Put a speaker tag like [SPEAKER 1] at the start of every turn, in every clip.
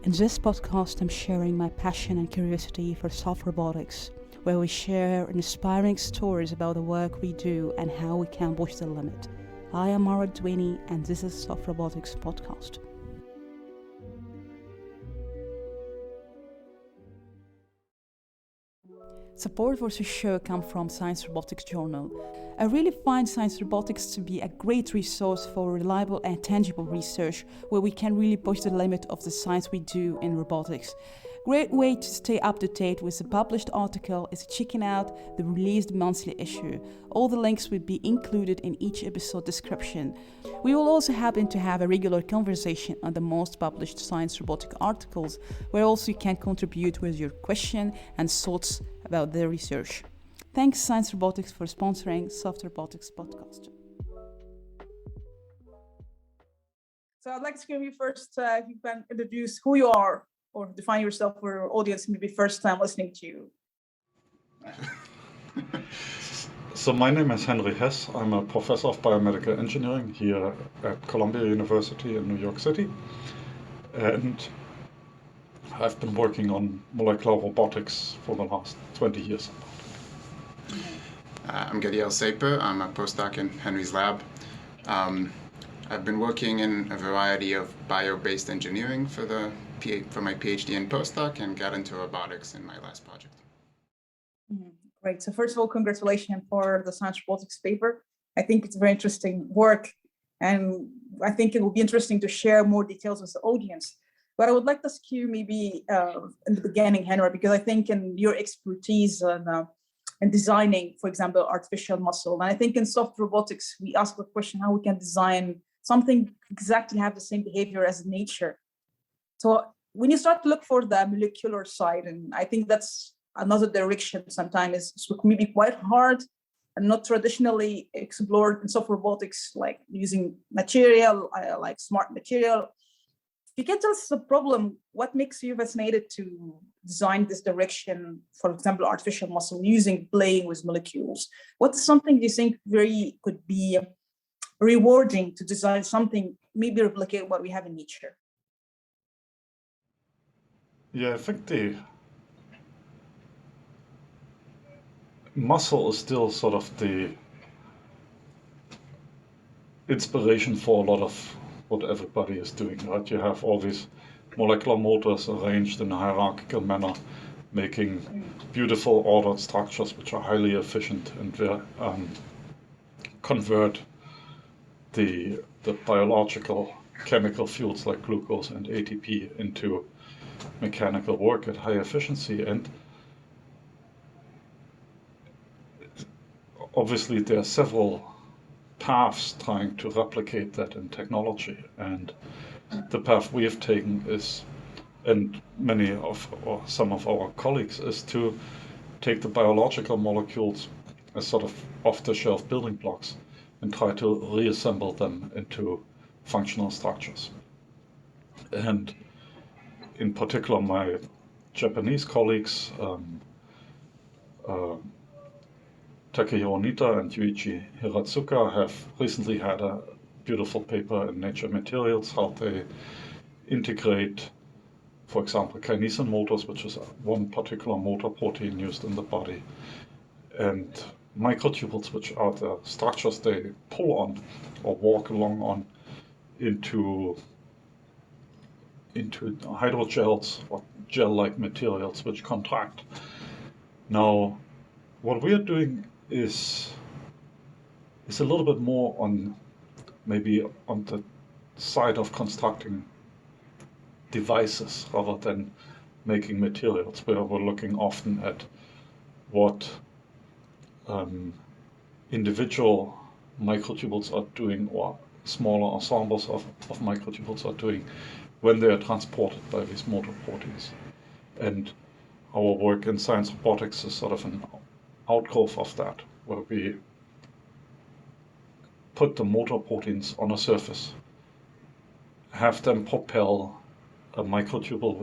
[SPEAKER 1] In this podcast, I'm sharing my passion and curiosity for soft robotics, where we share inspiring stories about the work we do and how we can push the limit. I am Mara Dwayne, and this is Soft Robotics Podcast. Support for this show comes from Science Robotics Journal. I really find Science Robotics to be a great resource for reliable and tangible research where we can really push the limit of the science we do in robotics. Great way to stay up to date with the published article is checking out the released monthly issue. All the links will be included in each episode description. We will also happen to have a regular conversation on the most published science robotic articles, where also you can contribute with your question and thoughts about their research. Thanks Science Robotics for sponsoring Soft Robotics Podcast.
[SPEAKER 2] So I'd like to give you first, if you can introduce who you are or define yourself for our audience, maybe first time listening to you.
[SPEAKER 3] So my name is Henry Hess. I'm a professor of biomedical engineering here at Columbia University in New York City. And I've been working on molecular robotics for the last 20 years.
[SPEAKER 4] I'm Gadiel Saper. I'm a postdoc in Henry's lab. I've been working in a variety of bio-based engineering for my PhD and postdoc, and got into robotics in my last project.
[SPEAKER 2] Great. So first of all, congratulations for the Science Robotics paper. I think it's very interesting work, and I think it will be interesting to share more details with the audience. But I would like to ask you maybe in the beginning, Henry, because I think in your expertise in designing, for example, artificial muscle, and I think in soft robotics, we ask the question how we can design something exactly have the same behavior as nature. So when you start to look for the molecular side, and I think that's another direction sometimes is maybe quite hard and not traditionally explored in soft robotics, like using material, like smart material. You can tell us the problem, what makes you fascinated to design this direction, for example, artificial muscle, playing with molecules? What's something you think could be rewarding to design something, maybe replicate what we have in nature?
[SPEAKER 3] Yeah, I think the muscle is still sort of the inspiration for a lot of what everybody is doing, right? You have all these molecular motors arranged in a hierarchical manner, making beautiful ordered structures which are highly efficient and convert the biological chemical fuels like glucose and ATP into mechanical work at high efficiency. And obviously there are several paths trying to replicate that in technology, and the path we have taken is, and some of our colleagues, is to take the biological molecules as sort of off-the-shelf building blocks and try to reassemble them into functional structures. And in particular, my Japanese colleagues, Takehiro Nita and Yuichi Hiratsuka, have recently had a beautiful paper in Nature Materials, how they integrate, for example, kinesin motors, which is one particular motor protein used in the body, and microtubules, which are the structures they pull on or walk along on, into hydrogels or gel-like materials which contract. Now, what we are doing is a little bit more on the side of constructing devices rather than making materials, where we're looking often at what individual microtubules are doing, or smaller ensembles of microtubules are doing when they are transported by these motor proteins. And our work in science robotics is sort of an outgrowth of that, where we put the motor proteins on a surface, have them propel a microtubule,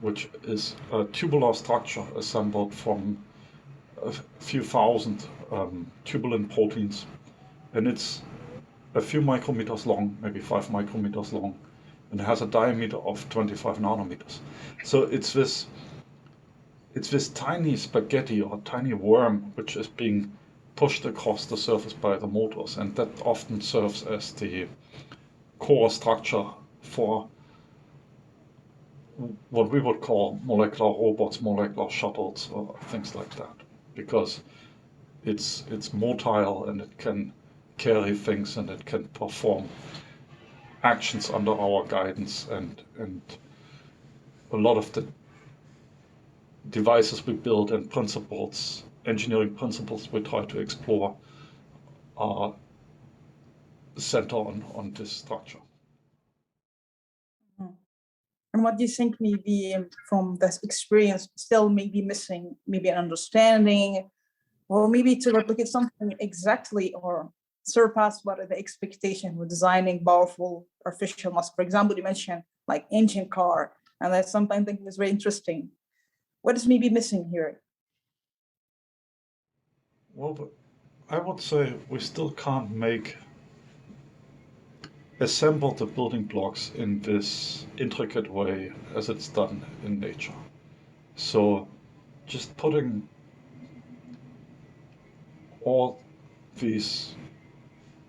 [SPEAKER 3] which is a tubular structure assembled from a few thousand tubulin proteins, and it's a few micrometers long, maybe 5 micrometers long, and has a diameter of 25 nanometers. So it's this tiny spaghetti or tiny worm which is being pushed across the surface by the motors, and that often serves as the core structure for what we would call molecular robots, molecular shuttles, or things like that, because it's motile and it can carry things and it can perform actions under our guidance, and a lot of the devices we build and principles, engineering principles we try to explore are centered on this structure.
[SPEAKER 2] And what do you think maybe from this experience still may be missing, maybe an understanding, or maybe to replicate something exactly or surpass what are the expectation with designing powerful artificial muscle? For example, you mentioned like engine car, and that's something I think is very interesting. What is maybe missing here?
[SPEAKER 3] Well, but I would say we still can't assemble the building blocks in this intricate way as it's done in nature. So just putting all these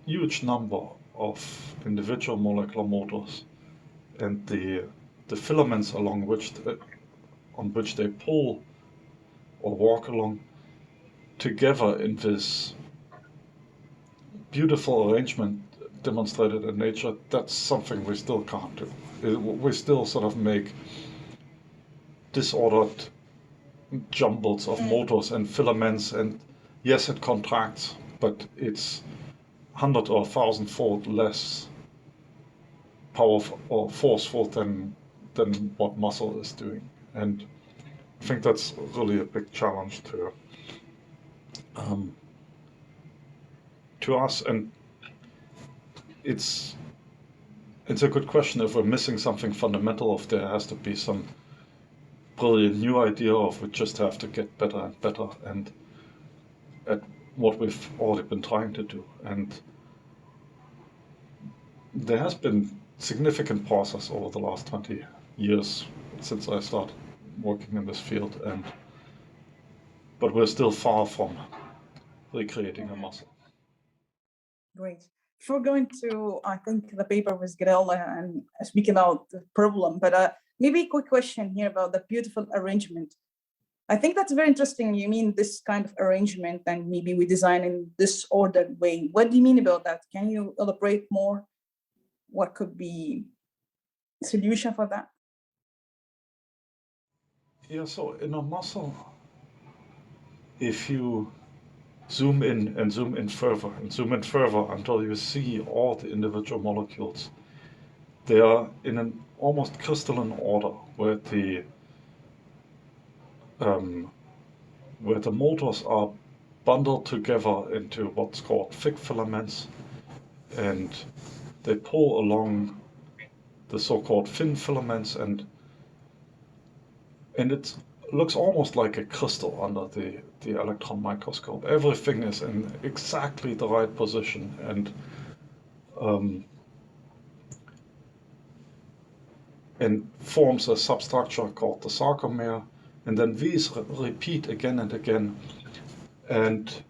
[SPEAKER 3] huge number of individual molecular motors and the filaments on which they pull or walk along together in this beautiful arrangement demonstrated in nature, that's something we still can't do. We still sort of make disordered jumbles of motors and filaments, and yes, it contracts, but it's 100 or 1,000-fold less powerful or forceful than what muscle is doing. And I think that's really a big challenge to us. And it's a good question if we're missing something fundamental, if there has to be some brilliant new idea, of we just have to get better and better and at what we've already been trying to do. And there has been significant process over the last 20 years since I started working in this field, but we're still far from recreating a muscle.
[SPEAKER 2] Great. Before going to, I think, the paper with Gadiel and speaking about the problem, but maybe a quick question here about the beautiful arrangement. I think that's very interesting. You mean this kind of arrangement, and maybe we design in this ordered way. What do you mean about that? Can you elaborate more? What could be a solution for that?
[SPEAKER 3] Yeah, so in a muscle, if you zoom in and zoom in further and zoom in further until you see all the individual molecules, they are in an almost crystalline order where the motors are bundled together into what's called thick filaments, and they pull along the so-called thin filaments, and it looks almost like a crystal under the electron microscope. Everything is in exactly the right position, and forms a substructure called the sarcomere, and then these repeat again and again, and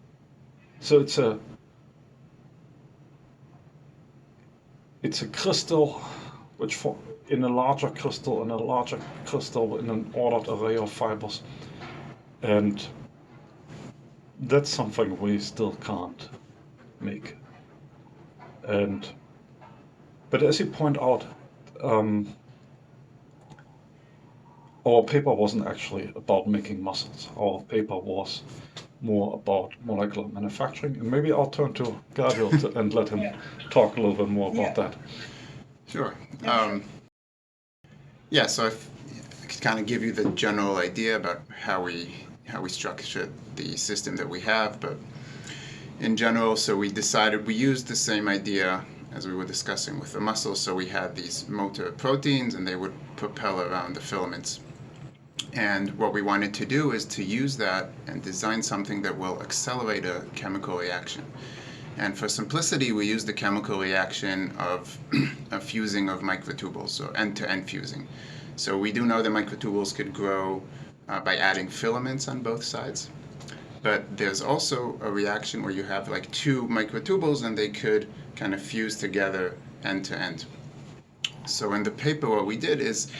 [SPEAKER 3] so it's a crystal which in a larger crystal in an ordered array of fibers, and that's something we still can't make. But as you point out, our paper wasn't actually about making muscles. Our paper was more about molecular manufacturing, and maybe I'll turn to Gadiel and let him talk a little bit more about that.
[SPEAKER 4] Sure. So I could kind of give you the general idea about how we structured the system that we have, but in general, so we decided we used the same idea as we were discussing with the muscles. So we had these motor proteins, and they would propel around the filaments. And what we wanted to do is to use that and design something that will accelerate a chemical reaction. And for simplicity, we use the chemical reaction of a fusing of microtubules, so end-to-end fusing. So we do know that microtubules could grow by adding filaments on both sides. But there's also a reaction where you have like two microtubules and they could kind of fuse together end to end. So in the paper, what we did is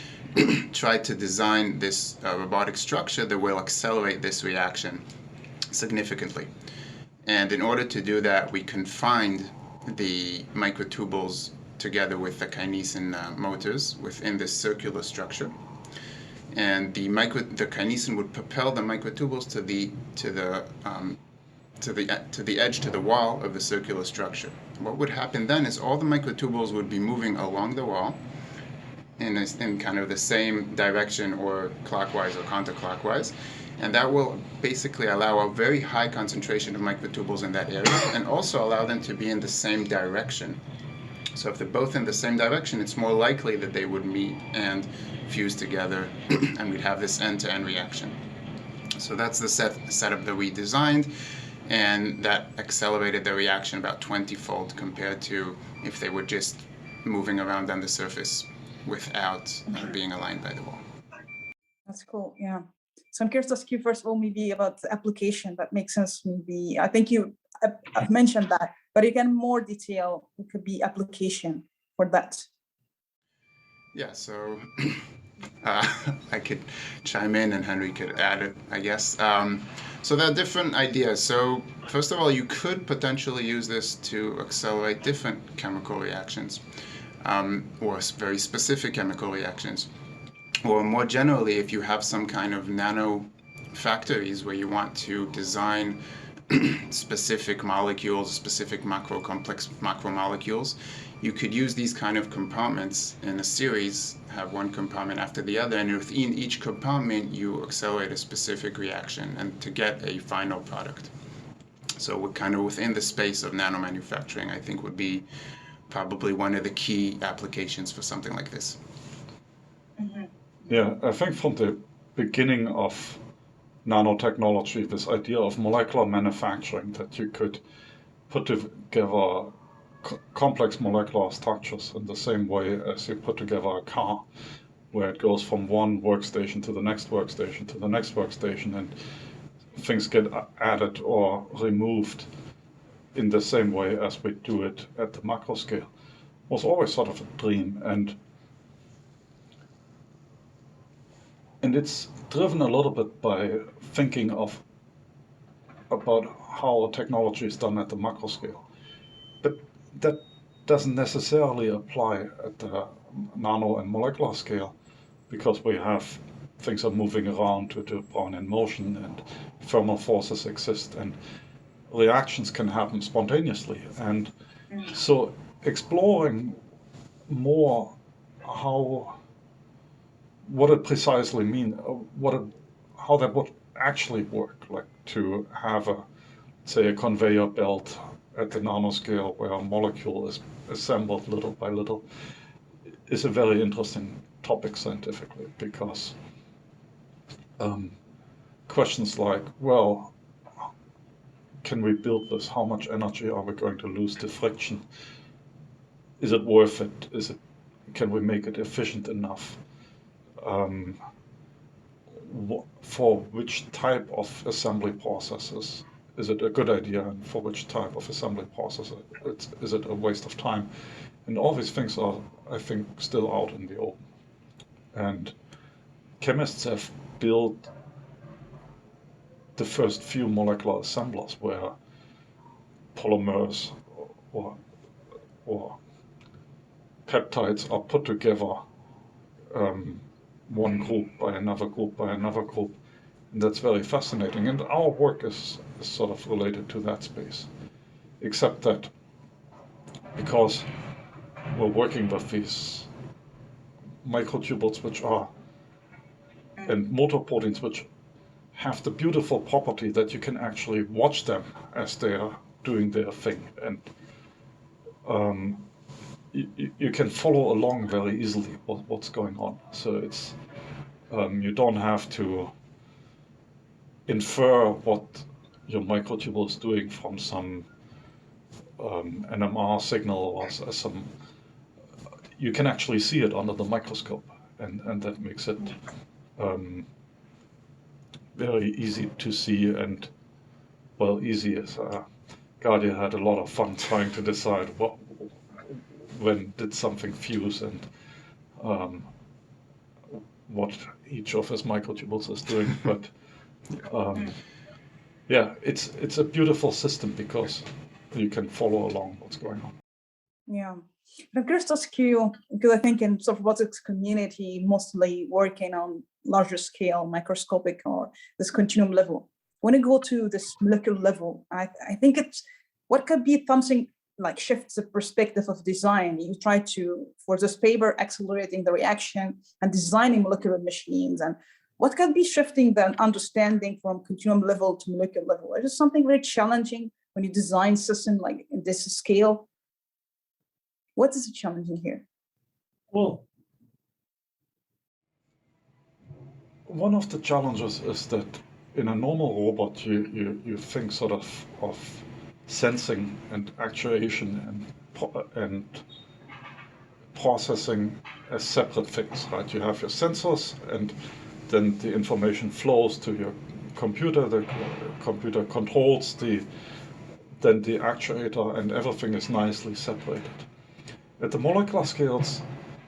[SPEAKER 4] try to design this robotic structure that will accelerate this reaction significantly. And in order to do that, we confined the microtubules together with the kinesin motors within this circular structure. And the kinesin would propel the microtubules to the edge, to the wall of the circular structure. What would happen then is all the microtubules would be moving along the wall in kind of the same direction, or clockwise or counterclockwise, and that will basically allow a very high concentration of microtubules in that area, and also allow them to be in the same direction. So if they're both in the same direction, it's more likely that they would meet and fuse together, and we'd have this end-to-end reaction. So that's the setup that we designed, and that accelerated the reaction about 20-fold compared to if they were just moving around on the surface without being aligned by the wall.
[SPEAKER 2] That's cool. Yeah. So I'm curious to ask you first of all, maybe about the application. That makes sense. Maybe I think I've mentioned that, but again, more detail. It could be application for that.
[SPEAKER 4] Yeah. So I could chime in, and Henry could add it, I guess. So there are different ideas. So first of all, you could potentially use this to accelerate different chemical reactions, or very specific chemical reactions. Or more generally, if you have some kind of nano factories where you want to design specific molecules, specific complex macromolecules, you could use these kind of compartments in a series, have one compartment after the other, and within each compartment you accelerate a specific reaction and to get a final product. So we're kind of within the space of nanomanufacturing, I think would be probably one of the key applications for something like this.
[SPEAKER 2] Mm-hmm.
[SPEAKER 3] Yeah, I think from the beginning of nanotechnology, this idea of molecular manufacturing, that you could put together complex molecular structures in the same way as you put together a car, where it goes from one workstation to the next workstation to the next workstation, and things get added or removed in the same way as we do it at the macro scale, was always sort of a dream. And it's driven a little bit by thinking about how technology is done at the macro scale. But that doesn't necessarily apply at the nano and molecular scale, because we have things are moving around to the point in motion, and thermal forces exist, and reactions can happen spontaneously. And so exploring more what it precisely means, how that would actually work, like to have a conveyor belt at the nanoscale where a molecule is assembled little by little, is a very interesting topic scientifically, because questions like, well, can we build this? How much energy are we going to lose to friction? Is it worth it? Can we make it efficient enough? For which type of assembly processes is it a good idea, and for which type of assembly process is it a waste of time? And all these things are, I think, still out in the open. And chemists have built the first few molecular assemblers where polymers or peptides are put together, one group by another group by another group. And that's very fascinating. And our work is sort of related to that space, except that because we're working with these microtubules and motor proteins which have the beautiful property that you can actually watch them as they are doing their thing. And you can follow along very easily what's going on. So it's you don't have to infer what your microtubule is doing from some NMR signal or some, you can actually see it under the microscope, and that makes it very easy to see. And well, easy is Gadiel had a lot of fun trying to decide when did something fuse and what each of his microtubules is doing. But yeah, it's a beautiful system because you can follow along what's going on.
[SPEAKER 2] Yeah. I'm curious to ask you, because I think in sort of robotics community, mostly working on larger scale, microscopic or this continuum level. When you go to this molecular level, I think it's what could be something like shifts the perspective of design. You try to, for this paper, accelerating the reaction and designing molecular machines. And what can be shifting the understanding from continuum level to molecular level? Is it something very challenging when you design system like in this scale? What is challenging here?
[SPEAKER 3] Well, one of the challenges is that in a normal robot, you think sort of sensing and actuation and processing as separate things, right? You have your sensors, and then the information flows to your computer. The computer controls then the actuator, and everything is nicely separated. At the molecular scales,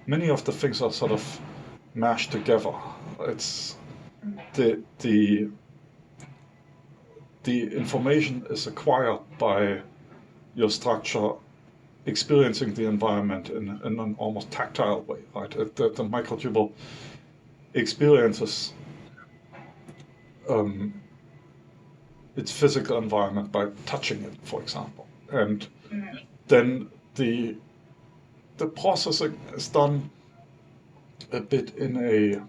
[SPEAKER 3] many of the things are sort of mashed together. It's the information is acquired by your structure experiencing the environment in an almost tactile way, right? The microtubule experiences its physical environment by touching it, for example. And then the processing is done a bit in a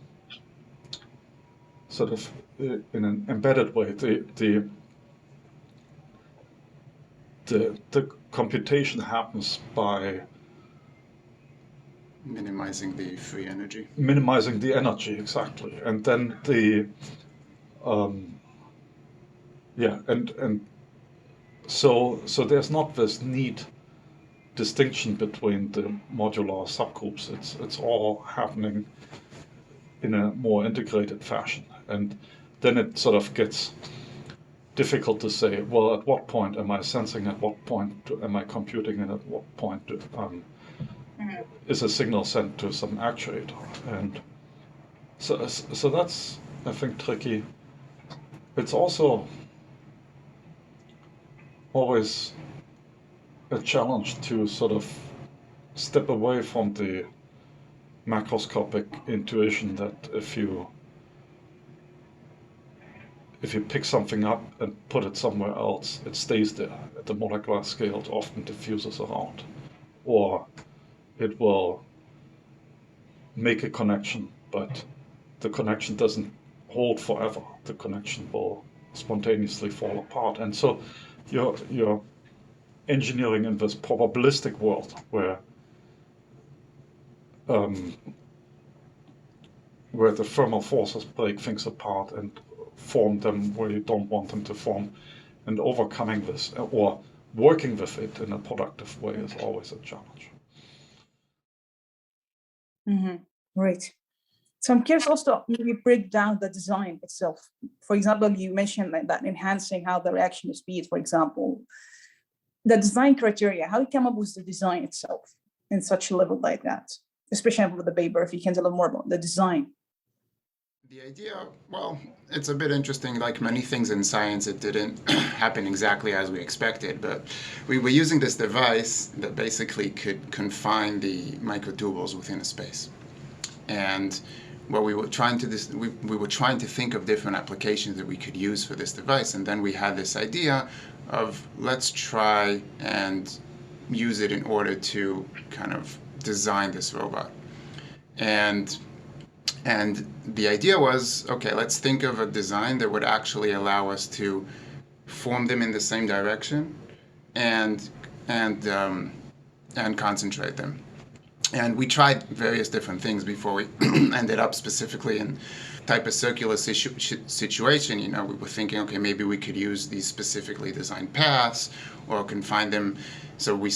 [SPEAKER 3] sort of in an embedded way. The computation happens by
[SPEAKER 4] Minimizing the free energy.
[SPEAKER 3] minimizing the energy, exactly. And then and so there's not this neat distinction between the modular subgroups. It's all happening in a more integrated fashion. And then it sort of gets difficult to say, well, at what point am I sensing, at what point am I computing, and at what point is a signal sent to some actuator. And so that's, I think, tricky. It's also always a challenge to sort of step away from the macroscopic intuition that if you pick something up and put it somewhere else, it stays there. At the molecular scale, it often diffuses around. Or it will make a connection, but the connection doesn't hold forever. The connection will spontaneously fall apart. And so you're engineering in this probabilistic world where the thermal forces break things apart and form them where you don't want them to form, and overcoming this or working with it in a productive way is always a challenge.
[SPEAKER 2] Right. So I'm curious also to maybe break down the design itself. For example, you mentioned like that enhancing how the reaction speed, for example, the design criteria, how you come up with the design itself in such a level like that, especially with the paper, if you can tell us more about the design.
[SPEAKER 4] The idea, well, it's a bit interesting. Like many things in science, it didn't happen exactly as we expected, but we were using this device that basically could confine the microtubules within a space. And what we were trying to we were trying to think of different applications that we could use for this device, and then we had this idea of let's try and use it in order to kind of design this robot. And the idea was, okay, let's think of a design that would actually allow us to form them in the same direction and concentrate them. And we tried various different things before we ended up specifically in type of circular situation, you know, we were thinking, okay, maybe we could use these specifically designed paths or confine them. So we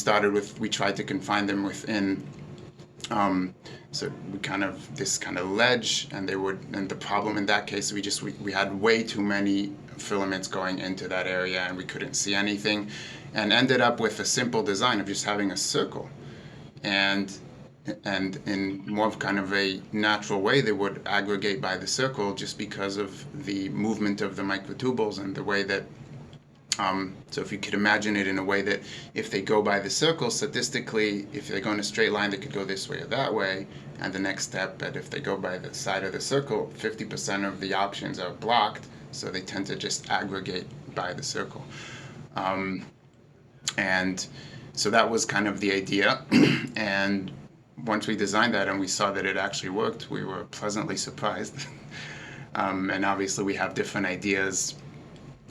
[SPEAKER 4] tried to confine them within, so we this kind of ledge, and and the problem in that case, we had way too many filaments going into that area, and we couldn't see anything, and ended up with a simple design of just having a circle. And in more of kind of a natural way, they would aggregate by the circle just because of the movement of the microtubules and the way that, so if you could imagine it in a way that if they go by the circle, statistically, if they go in a straight line, they could go this way or that way, and the next step, but if they go by the side of the circle, 50% of the options are blocked, so they tend to just aggregate by the circle. And so that was kind of the idea, and once we designed that and we saw that it actually worked, we were pleasantly surprised. And obviously we have different ideas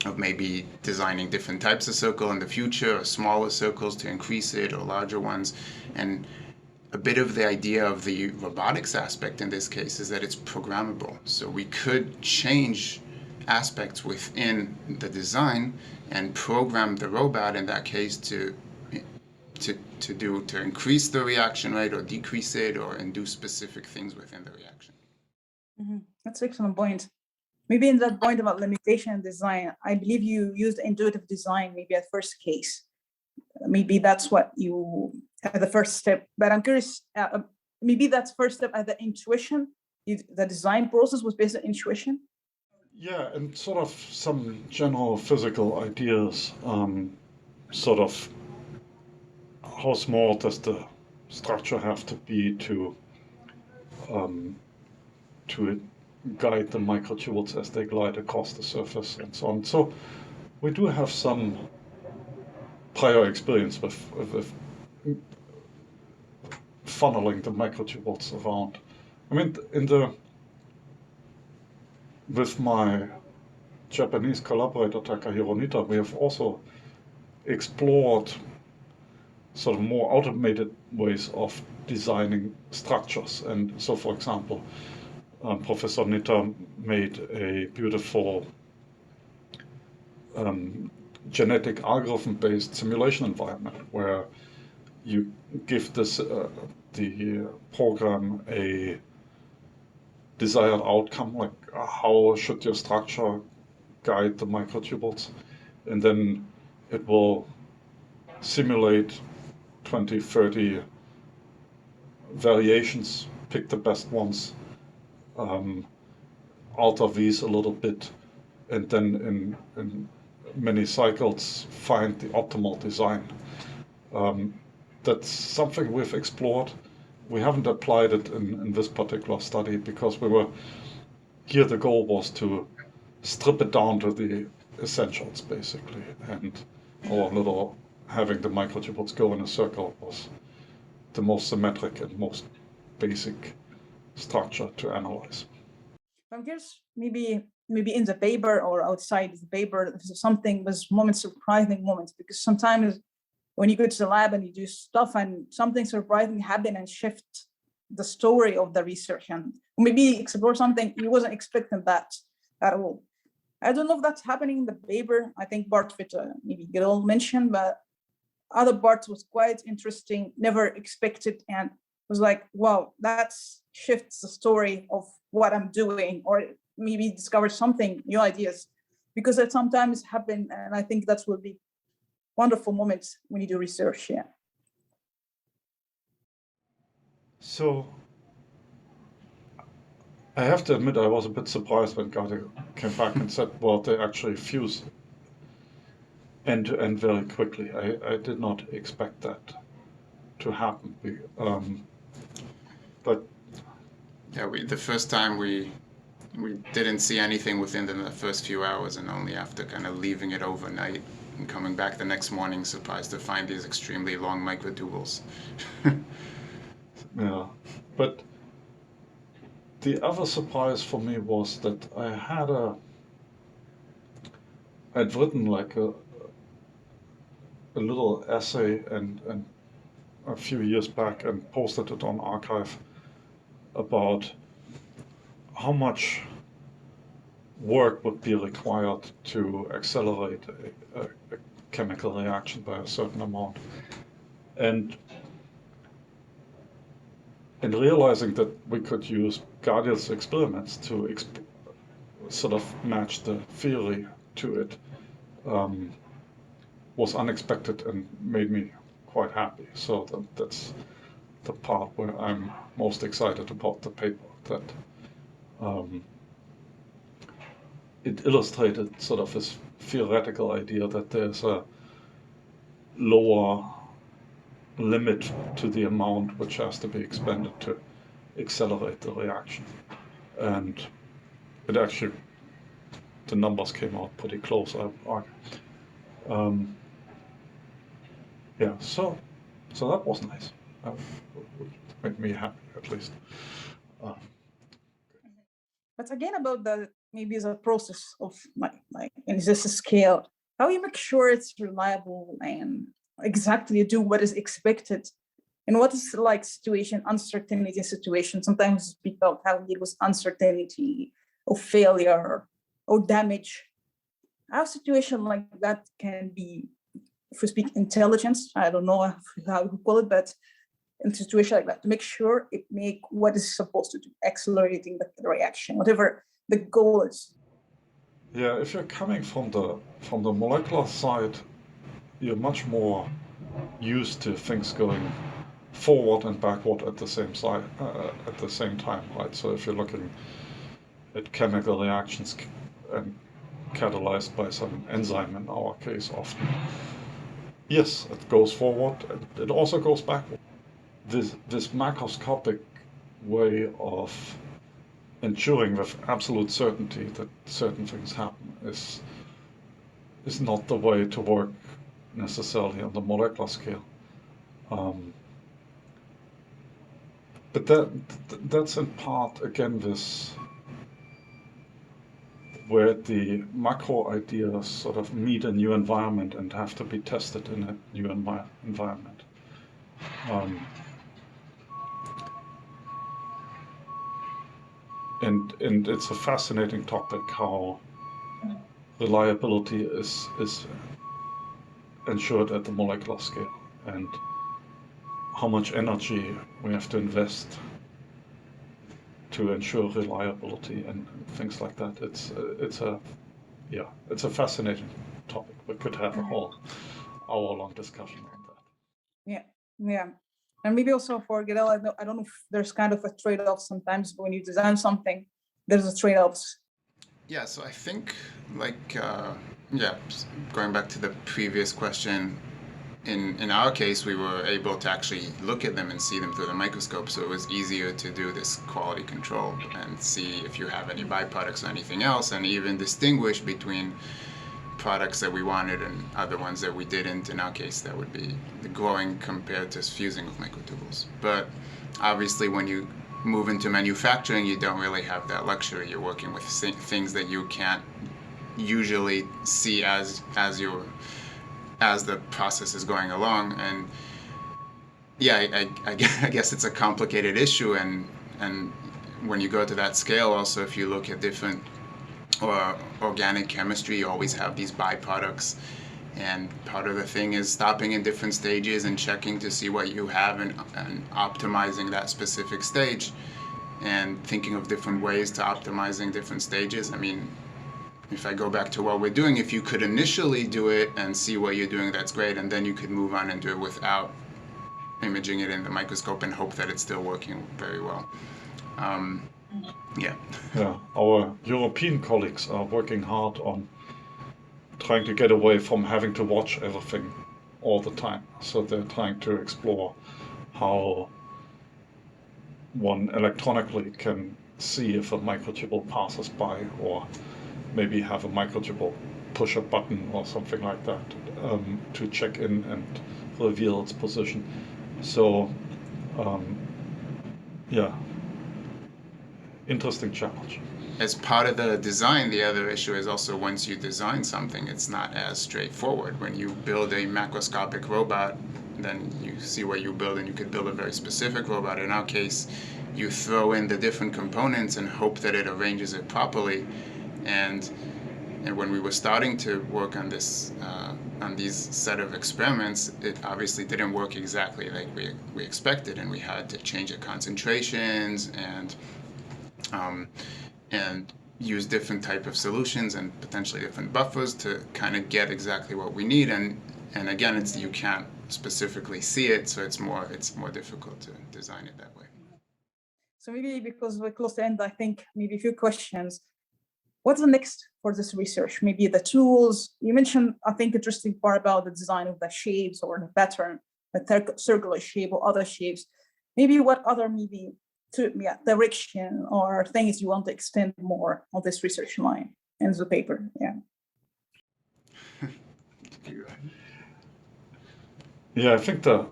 [SPEAKER 4] of maybe designing different types of circle in the future, or smaller circles to increase it, or larger ones. And a bit of the idea of the robotics aspect in this case is that it's programmable. So we could change aspects within the design and program the robot in that case to increase the reaction rate or decrease it, or do specific things within the reaction.
[SPEAKER 2] Mm-hmm. That's an excellent point. Maybe in that point about limitation and design, I believe you used intuitive design maybe at first case. Maybe that's what you at the first step. But I'm curious, maybe that's first step at the intuition. The design process was based on intuition.
[SPEAKER 3] Yeah, and sort of some general physical ideas, sort of how small does the structure have to be to guide the microtubules as they glide across the surface and so on. So we do have some prior experience with funneling the microtubules around. I mean, with my Japanese collaborator Takahiro Nita, we have also explored sort of more automated ways of designing structures. And so, for example, Professor Nita made a beautiful genetic algorithm-based simulation environment where you give the program a desired outcome, like how should your structure guide the microtubules, and then it will simulate 20, 30 variations, pick the best ones, alter these a little bit, and then in many cycles find the optimal design. That's something we've explored. We haven't applied it in this particular study because the goal was to strip it down to the essentials basically, and our little having the microtubules go in a circle was the most symmetric and most basic structure to analyze.
[SPEAKER 2] I'm curious, maybe in the paper or outside the paper, something was surprising moments, because sometimes when you go to the lab and you do stuff and something surprising happen and shift the story of the research, and maybe explore something you wasn't expecting that at all. I don't know if that's happening in the paper. I think part of it maybe Gadiel mentioned, but other parts was quite interesting, never expected, and was like, wow, that shifts the story of what I'm doing, or maybe discover something, new ideas, because that sometimes happen, and I think that will be wonderful moments when you do research. Yeah.
[SPEAKER 3] So I have to admit, I was a bit surprised when Gadiel came back and said, well, they actually fuse end to end very quickly. I did not expect that to happen. But
[SPEAKER 4] yeah, the first time we didn't see anything within the first few hours, and only after kind of leaving it overnight and coming back the next morning, surprised to find these extremely long microtubules.
[SPEAKER 3] Yeah, but the other surprise for me was that I'd written like a little essay and a few years back and posted it on Archive about how much work would be required to accelerate a chemical reaction by a certain amount. And in realizing that we could use Gadiel's experiments to sort of match the theory to it was unexpected and made me quite happy. So that's the part where I'm most excited about the paper, that it illustrated sort of this theoretical idea that there's a lower limit to the amount which has to be expended to accelerate the reaction. And it actually, the numbers came out pretty close. Yeah, so that was nice. It made me happy, at least.
[SPEAKER 2] But again, about the maybe as a process of and this scale, how you make sure it's reliable and exactly do what is expected, and what is like situation uncertainty situation. Sometimes speak about how it was uncertainty or failure or damage. How situation like that can be, if we speak intelligence, I don't know how you call it, but in a situation like that, to make sure it make what is supposed to do, accelerating the reaction, whatever the goal is.
[SPEAKER 3] Yeah, if you're coming from the molecular side, you're much more used to things going forward and backward at the same time, right? So if you're looking at chemical reactions and catalyzed by some enzyme in our case, often, yes, it goes forward and it also goes backward. This macroscopic way of ensuring with absolute certainty that certain things happen is not the way to work necessarily on the molecular scale. But that's in part, again, this where the macro ideas sort of meet a new environment and have to be tested in a new environment. And it's a fascinating topic how reliability is ensured at the molecular scale, and how much energy we have to invest to ensure reliability and things like that. It's a fascinating topic. We could have a whole hour-long discussion on that.
[SPEAKER 2] Yeah. And maybe also for Gadiel, I don't know if there's kind of a trade-off sometimes when you design something, there's a trade-offs.
[SPEAKER 4] Yeah, so I think going back to the previous question, in our case, we were able to actually look at them and see them through the microscope, so it was easier to do this quality control and see if you have any byproducts or anything else, and even distinguish between products that we wanted and other ones that we didn't. In our case, that would be the growing compared to fusing with microtubules. But obviously, when you move into manufacturing, you don't really have that luxury. You're working with things that you can't usually see as the process is going along. And yeah, I guess it's a complicated issue. And when you go to that scale, also, if you look at different organic chemistry, you always have these byproducts, and part of the thing is stopping in different stages and checking to see what you have and optimizing that specific stage, and thinking of different ways to optimizing different stages. I mean, if I go back to what we're doing, if you could initially do it and see what you're doing, that's great, and then you could move on and do it without imaging it in the microscope and hope that it's still working very well.
[SPEAKER 3] Yeah, our European colleagues are working hard on trying to get away from having to watch everything all the time. So they're trying to explore how one electronically can see if a microtubule passes by, or maybe have a microtubule push a button or something like that to check in and reveal its position. So, interesting challenge.
[SPEAKER 4] As part of the design, the other issue is also once you design something, it's not as straightforward. When you build a macroscopic robot, then you see what you build, and you could build a very specific robot. In our case, you throw in the different components and hope that it arranges it properly. And when we were starting to work on this, on these set of experiments, it obviously didn't work exactly like we expected, and we had to change the concentrations and use different type of solutions and potentially different buffers to kind of get exactly what we need. And again, you can't specifically see it, so it's more difficult to design it that way.
[SPEAKER 2] So maybe because we're close to end, I think maybe a few questions. What's the next for this research? Maybe the tools. You mentioned, I think, interesting part about the design of the shapes or the pattern, the circular shape or other shapes. Maybe what other direction or things you want to extend more on this research line in the paper? Yeah.
[SPEAKER 3] Yeah, I think the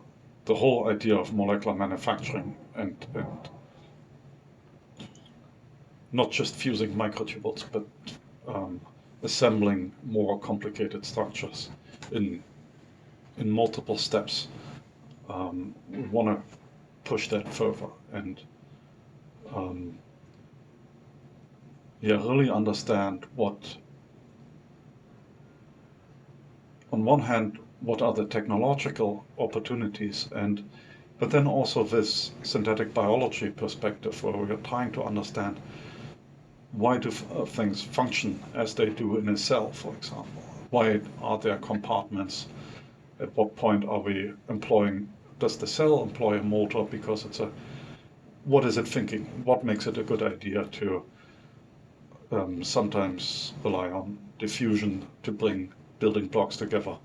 [SPEAKER 3] whole idea of molecular manufacturing and not just fusing microtubules, but assembling more complicated structures in multiple steps. We want to push that further and really understand on one hand, what are the technological opportunities, but then also this synthetic biology perspective where we are trying to understand why do things function as they do in a cell, for example? Why are there compartments? At what point are we does the cell employ a motor because what is it thinking? What makes it a good idea to sometimes rely on diffusion to bring building blocks together?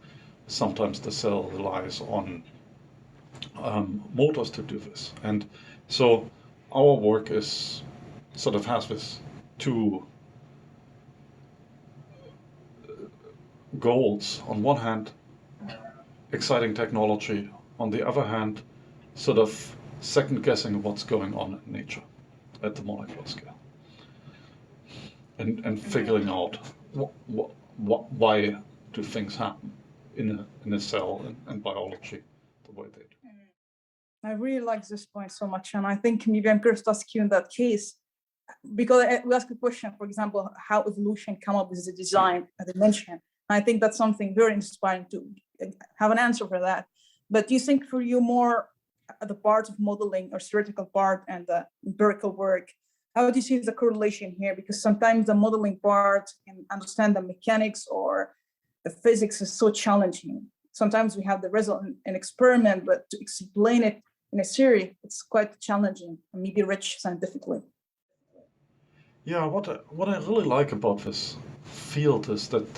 [SPEAKER 3] Sometimes the cell relies on motors to do this. And so our work has this two goals. On one hand, exciting technology. On the other hand, second guessing what's going on in nature at the molecular scale. And figuring out why do things happen in a cell and biology the way they do.
[SPEAKER 2] I really like this point so much. And I think maybe I'm curious to ask you in that case, because we asked a question, for example, how evolution come up with the design, as I mentioned. I think that's something very inspiring to have an answer for that. But do you think for you more the part of modeling or theoretical part and the empirical work, how do you see the correlation here? Because sometimes the modeling part and understand the mechanics or the physics is so challenging. Sometimes we have the result in an experiment, but to explain it in a theory, it's quite challenging and maybe rich scientifically.
[SPEAKER 3] Yeah, what I really like about this field is that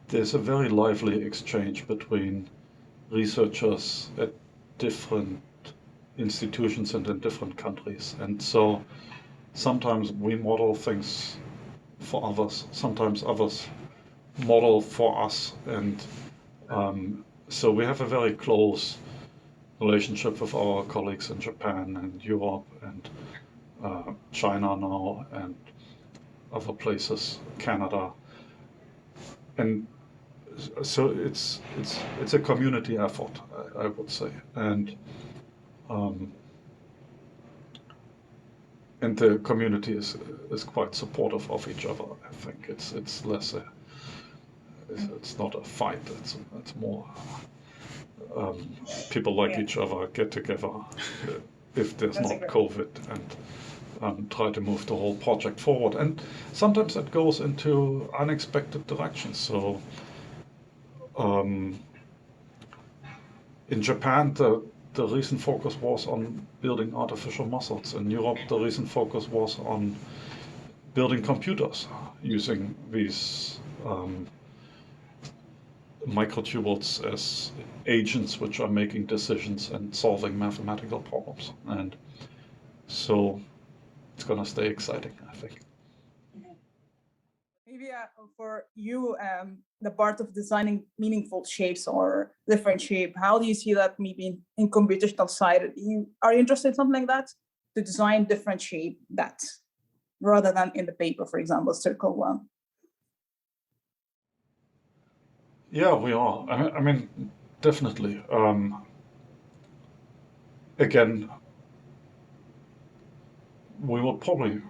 [SPEAKER 3] there's a very lively exchange between researchers at different institutions and in different countries. And so sometimes we model things for others, sometimes others model for us. And so we have a very close relationship with our colleagues in Japan and Europe and China now and other places, Canada. And so it's a community effort, I would say. And the community is quite supportive of each other. I think it's less it's not a fight. It's more people like each other get together if there's not COVID and try to move the whole project forward. And sometimes it goes into unexpected directions. So in Japan, the recent focus was on building artificial muscles. In Europe, the recent focus was on building computers using these microtubules as agents which are making decisions and solving mathematical problems. And so it's going to stay exciting, I think.
[SPEAKER 2] Maybe for you, the part of designing meaningful shapes or different shape, how do you see that maybe in computational side? Are you interested in something like that? To design different shape that rather than in the paper, for example, circle one?
[SPEAKER 3] Yeah, we are. I mean, definitely. Again, we would probably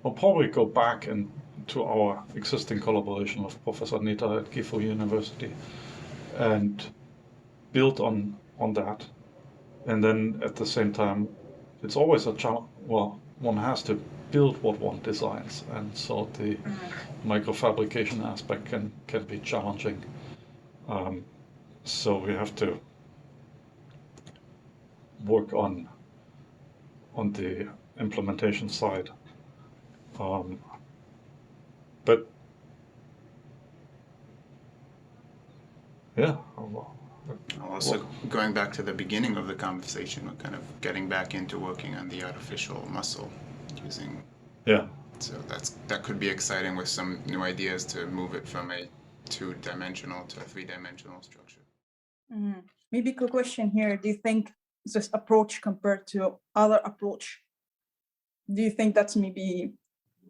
[SPEAKER 3] we'll probably go back into our existing collaboration with Professor Nita at Gifu University and build on that. And then at the same time, it's always a challenge. Well, one has to build what one designs, and so the microfabrication aspect can be challenging. So we have to work on the implementation side. But yeah.
[SPEAKER 4] Also, going back to the beginning of the conversation, we're kind of getting back into working on the artificial muscle using.
[SPEAKER 3] Yeah.
[SPEAKER 4] So that could be exciting with some new ideas to move it from a 2-dimensional to a 3-dimensional structure.
[SPEAKER 2] Maybe a question here. Do you think this approach compared to other approach, do you think that's maybe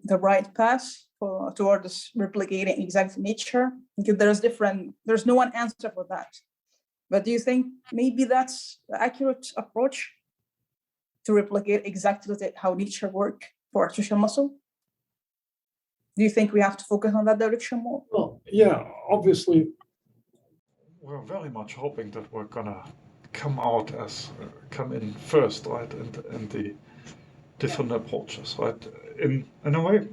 [SPEAKER 2] the right path towards replicating exact nature? Because there's no one answer for that. But do you think maybe that's the accurate approach to replicate exactly how nature works for artificial muscle? Do you think we have to focus on that direction more?
[SPEAKER 5] Well, yeah, obviously.
[SPEAKER 3] We're very much hoping that we're gonna come in first, right, in the different approaches, right? In a way,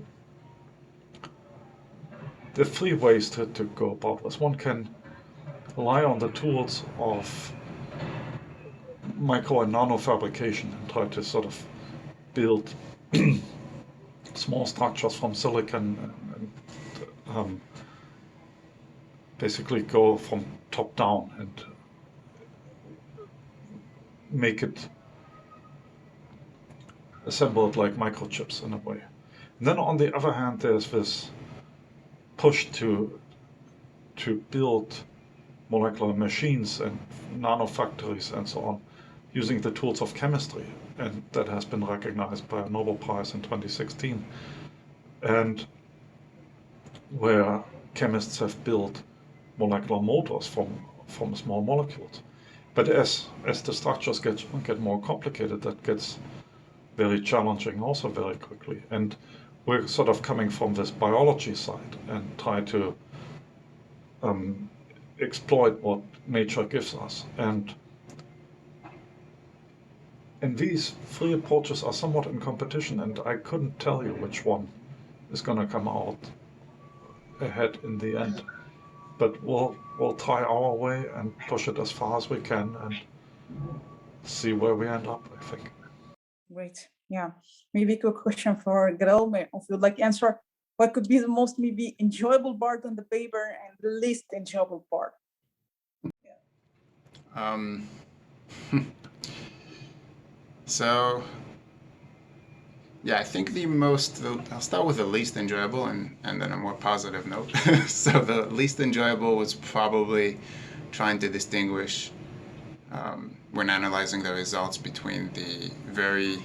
[SPEAKER 3] there are 3 ways to go about this. One can rely on the tools of micro and nano fabrication and try to sort of build small structures from silicon and basically go from top down and make it assembled like microchips in a way. And then on the other hand, there's this push to build molecular machines and nanofactories and so on using the tools of chemistry, and that has been recognized by a Nobel Prize in 2016, and where chemists have built molecular motors from small molecules. But as the structures get more complicated, that gets very challenging also very quickly. And we're sort of coming from this biology side and try to exploit what nature gives us. And these 3 approaches are somewhat in competition, and I couldn't tell you which one is going to come out ahead in the end. But we'll try our way and push it as far as we can and see where we end up, I think.
[SPEAKER 2] Great. Yeah. Maybe a question for Gadiel, if you'd like to answer. What could be the most maybe enjoyable part on the paper and the least enjoyable part?
[SPEAKER 4] So, yeah, I think I'll start with the least enjoyable and then a more positive note. So the least enjoyable was probably trying to distinguish when analyzing the results between the very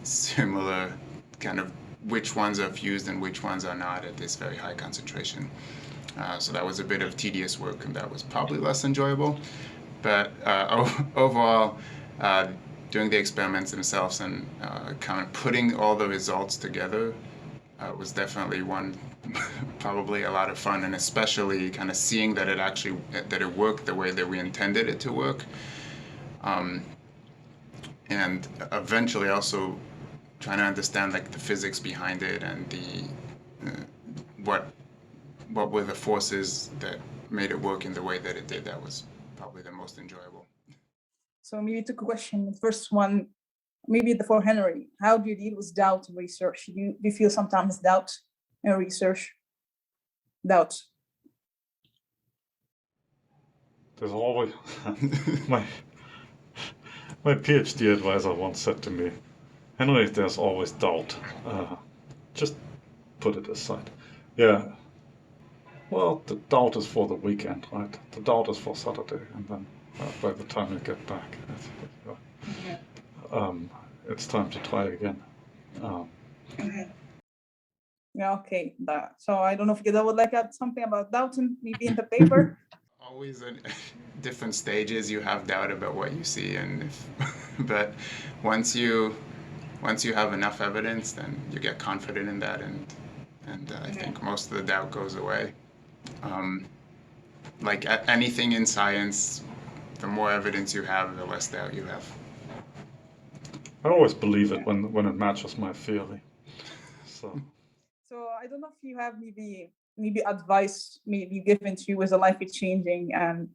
[SPEAKER 4] similar kind of which ones are fused and which ones are not at this very high concentration. So that was a bit of tedious work, and that was probably less enjoyable. But overall, doing the experiments themselves and kind of putting all the results together was definitely probably a lot of fun, and especially kind of seeing that it worked the way that we intended it to work. And eventually also trying to understand like the physics behind it and what were the forces that made it work in the way that it did. That was probably the most enjoyable.
[SPEAKER 2] So maybe two questions. The first one, maybe for Henry, how do you deal with doubt in research? Do you feel sometimes doubt in research? Doubt.
[SPEAKER 3] There's always my PhD advisor once said to me, Henry, there's always doubt. Just put it aside. Yeah. Well, the doubt is for the weekend, right? The doubt is for Saturday, and then by the time you get back, it's time to try again.
[SPEAKER 2] Yeah, okay. So I don't know if Gadiel would like to add something about doubt maybe in the paper.
[SPEAKER 4] Always at different stages you have doubt about what you see, but once you once you have enough evidence, then you get confident in that, and I think most of the doubt goes away. Like anything in science, the more evidence you have, the less doubt you have.
[SPEAKER 3] I always believe it when it matches my theory. So
[SPEAKER 2] I don't know if you have maybe advice maybe given to you as a life is changing, and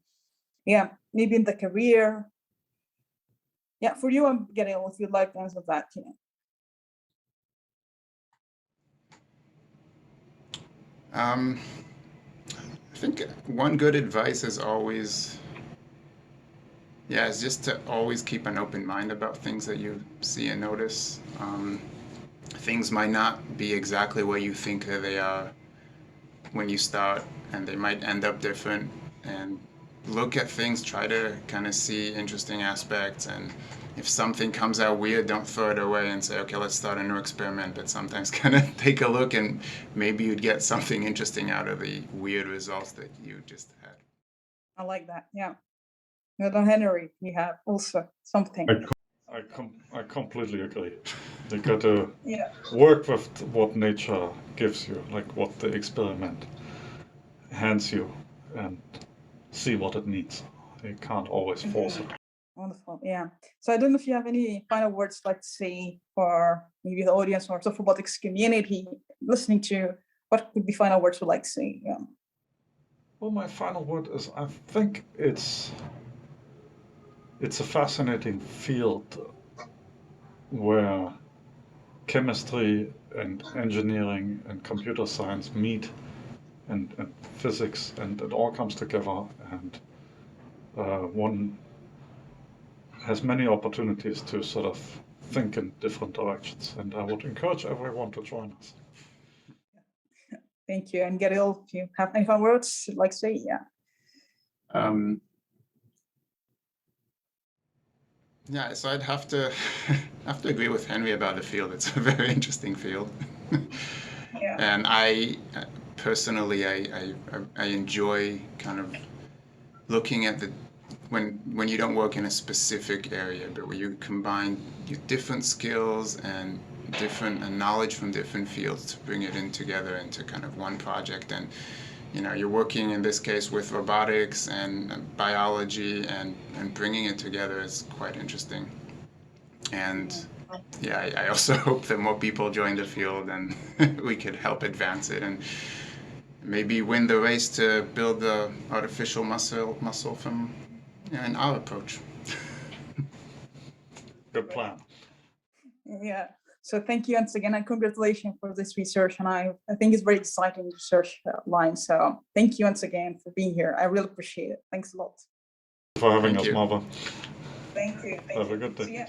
[SPEAKER 2] maybe in the career. Yeah, for you, I'm Gadiel, if you'd like to answer that.
[SPEAKER 4] I think one good advice is always, is just to always keep an open mind about things that you see and notice. Things might not be exactly where you think that they are when you start, and they might end up different. And look at things, try to kind of see interesting aspects, and if something comes out weird, don't throw it away and say, okay, let's start a new experiment. But sometimes kind of take a look, and maybe you'd get something interesting out of the weird results that you just had.
[SPEAKER 2] I like that. Yeah. Henry, you have also something.
[SPEAKER 3] I completely agree. You got to work with what nature gives you, like what the experiment hands you, and see what it needs. You can't always force it.
[SPEAKER 2] Wonderful. Yeah. So I don't know if you have any final words like to say for maybe the audience or the robotics community listening to. What would be final words you'd like to say? Yeah.
[SPEAKER 3] Well, my final word is I think it's a fascinating field where chemistry and engineering and computer science meet, and physics, and it all comes together, and one has many opportunities to sort of think in different directions, and I would encourage everyone to join us.
[SPEAKER 2] Thank you. And Gadiel, if you have any final words you'd like to say? Yeah.
[SPEAKER 4] So I'd have to agree with Henry about the field. It's a very interesting field. And I personally, I enjoy kind of looking at when you don't work in a specific area, but where you combine your different skills and different knowledge from different fields to bring it in together into kind of one project. And you're working in this case with robotics and biology, and bringing it together is quite interesting. And I also hope that more people join the field, and we could help advance it, and maybe win the race to build the artificial muscle from in our approach.
[SPEAKER 3] Good plan.
[SPEAKER 2] Yeah. So thank you once again, and congratulations for this research. And I think it's very exciting research line. So thank you once again for being here. I really appreciate it. Thanks a lot.
[SPEAKER 3] For having us, Marva.
[SPEAKER 2] Thank you.
[SPEAKER 3] Have a good day.